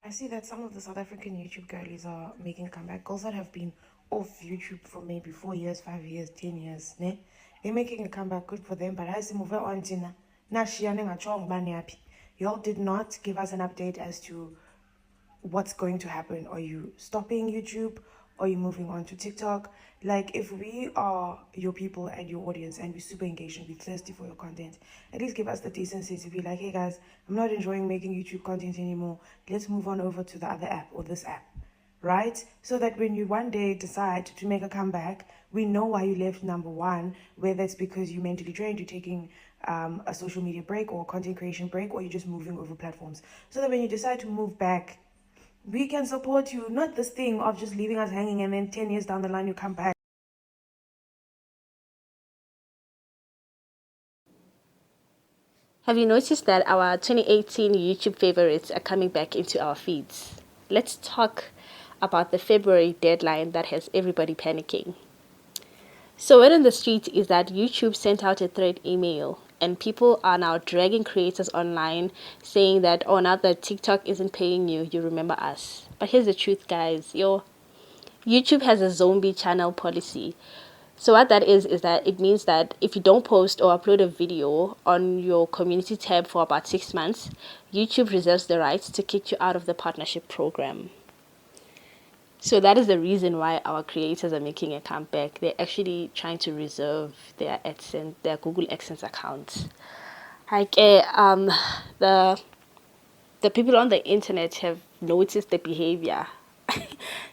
I see that some of the South African YouTube girlies are making a comeback. Girls that have been off YouTube for maybe 4 years, 5 years, 10 years, ne? They're making a comeback. Good for them. But I see move on Tina. Y'all did not give us an update as to what's going to happen. Are you stopping YouTube? Are you moving on to TikTok? Like, if we are your people and your audience and we're super engaged and we're thirsty for your content, at least give us the decency to be like, hey guys, I'm not enjoying making YouTube content anymore. Let's move on over to the other app or this app, right? So that when you one day decide to make a comeback, we know why you left number one, whether it's because you're mentally drained, you're taking a social media break or a content creation break, or you're just moving over platforms. So that when you decide to move back, we can support you, not this thing of just leaving us hanging and then 10 years down the line you come back. Have you noticed that our 2018 YouTube favorites are coming back into our feeds? Let's talk about the February deadline that has everybody panicking. So, word on the street is that YouTube sent out a threat email, and people are now dragging creators online saying that, oh, now that TikTok isn't paying you, you remember us. But here's the truth, guys. YouTube has a zombie channel policy. So what that is that it means that if you don't post or upload a video on your community tab for about 6 months, YouTube reserves the right to kick you out of the partnership program. So that is the reason why our creators are making a comeback. They're actually trying to reserve their AdSense, their Google AdSense accounts. Like, the people on the internet have noticed the behavior.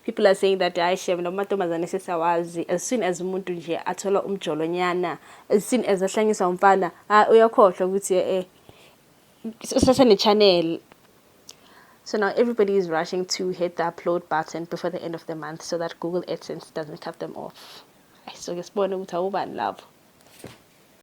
People are saying that I shame no matter as soon as umuntu nje athola umjolonyana, as soon as ahlangisa umfana, uyakhohlwa ukuthi usasane channel. So now everybody is rushing to hit the upload button before the end of the month so that Google AdSense doesn't cut them off. So just born with love.